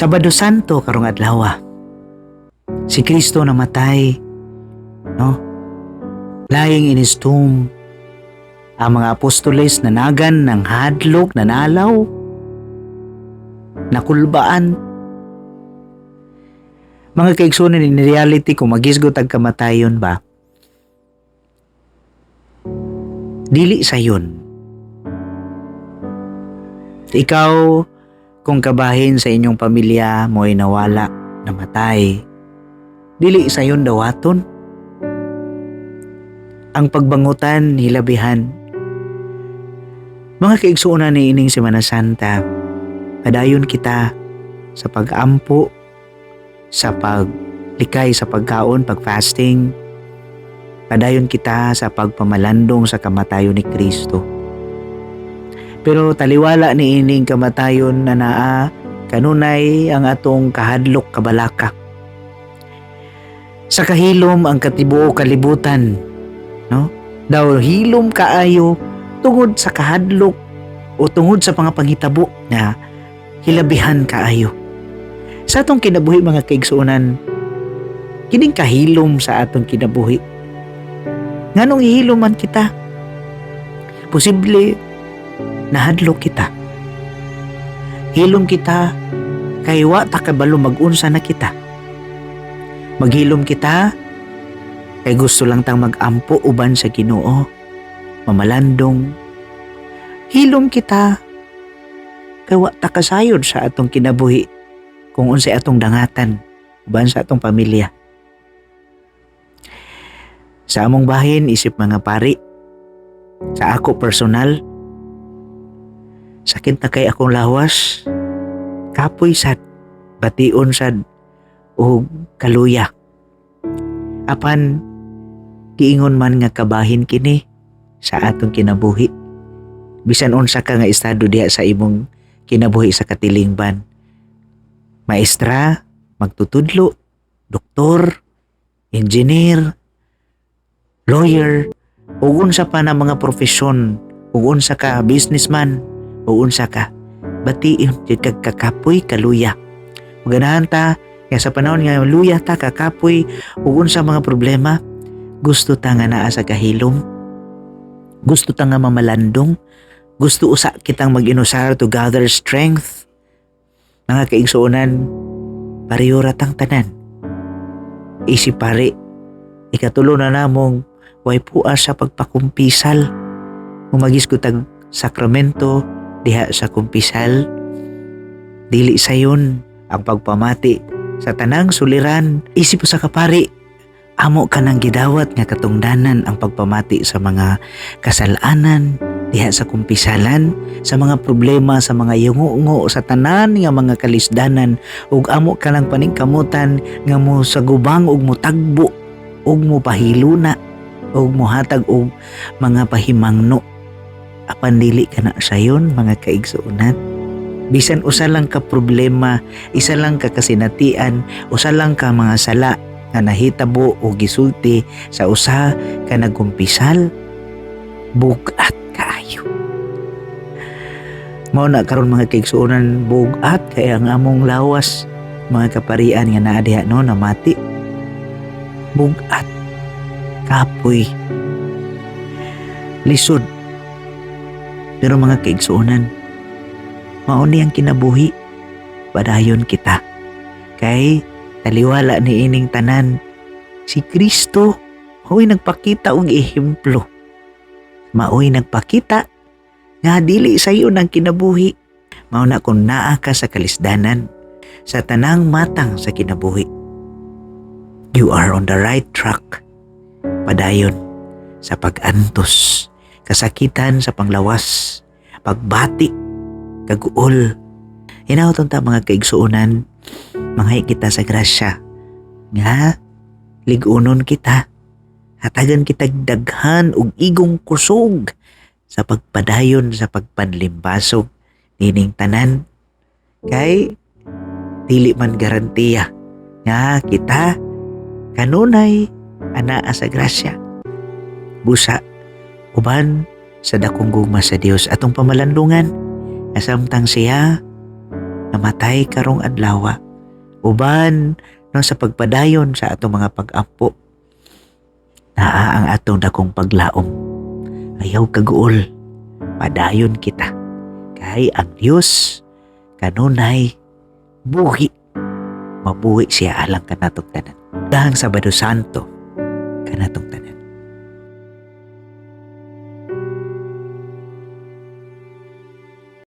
Sabado Santo karong adlaw. Si Kristo namatay, no? Lying in his tomb. Ang mga apostoles nanagan ng hadlok, nanalaw, nakulbaan. Mga kaigsunan in reality, kung magisgot ang kamatayon ba, dili sayon. Ikaw, kung kabahin sa inyong pamilya mo'y nawala, namatay, dili sayon dawaton. Ang pagbangutan, hilabihan. Mga kaigsunan ni ining Semana Santa, padayon kita sa pag-ampo, sa paglikay sa pagkaon, pag-fasting. Padayon kita sa pagpamalandong sa kamatayon ni Kristo. Pero taliwala ni ining kamatayon na naa, kanunay ang atong kahadlok kabalaka. Sa kahilom ang katibuo kalibutan, no? Daw hilom kaayo tungod sa kahadlok o tungod sa mga panghitabo na hilabihan kaayo. Sa atong kinabuhi mga kaigsuonan, kining kahilom sa atong kinabuhi. Nganong ihiloman kita? Posible nahadlok kita. Hilom kita kay wa ta kabalo mag-unsa na kita. Maghilom kita kay gusto lang tang mag-ampo uban sa Ginoo, mamalandong. Hilom kita kay wa ta kasayod sa atong kinabuhi kung unsay atong dangatan uban sa atong pamilya. Sa among bahin isip mga pari, sa ako personal, sakit na kay akong lawas, kapoy sad, bation sad, o kaluya. Apan, giingon man nga kabahin kini sa atong kinabuhi. Bisan unsa ka nga estado diha sa imong kinabuhi sa katilingban. Maestra, magtutudlo, doktor, engineer, lawyer, ug unsa pa na mga profesyon, ug unsa ka businessman, o unsa ka, batiin kag kakapoy kaluya. Ganahan ta nga sa panahon nga luya ta kakapoy ug unsa mga problema, gusto ta nga naa sa kahilom, gusto ta nga mamalandong, gusto usa kitang mag-inusar to gather strength. Mga kaigsuonan, pareho ratang tanan. Isip pare, ikatulo na namong way puas sa pagpakumpisal, umagis ko tag sakramento diha sa kumpisal. Dili sayon ang pagpamati sa tanang suliran. Isip sa kapari, amo ka nang gidawat nga katungdanan ang pagpamati sa mga kasalanan diha sa kumpisalan, sa mga problema, sa mga yungo sa tanan nga mga kalisdanan, ug amo ka nang paningkamutan nga mo sagubang ug mo tagbo ug mo pahiluna ug mo hatag og mga pahimangno. Apan dili ka na sayon mga kaigsuonan. Bisan usa lang ka problema, isa lang ka kasinatian, usa lang ka mga sala nga nahitabo o gisulti sa usa ka nagkumpisal, bugat kaayo. Mao na karon mga kaigsuonan, bugat kay ang among lawas, mga kaparian nga naa diha no namati. Bugat, kapoy, lisod. Pero mga kaigsuonan, mao ni ang kinabuhi, padayon kita. Kay taliwala ni ining tanan, si Kristo mao'y nagpakita og ehemplo. Mao'y nagpakita nga dili sayo ng kinabuhi. Mao na kung naa ka sa kalisdanan, sa tanang matang sa kinabuhi, you are on the right track. Padayon sa pag-antos, kasakitan sa panglawas, pagbati, kaguol. Hinauton ta mga kaigsuonan, manghay kita sa grasya nga ligunon kita, hatagan kita daghan ug igong kusog sa pagpadayon sa pagpanlimbasog nining tanan. Kay dili man garantiya nga kita kanunay anaa sa grasya. Busa uban sa dakong gugma sa Dios atong pamalandungan, asamtang siya namatay karong adlaw. Uban no sa pagpadayon sa atong mga pag-ampo, naa ang atong dakong paglaom. Ayaw kaguol, padayon kita. Kay ang Dios kanunay buhi. Mabuhi siya alang kanatong tanan. Dahang Sabado Santo kanatong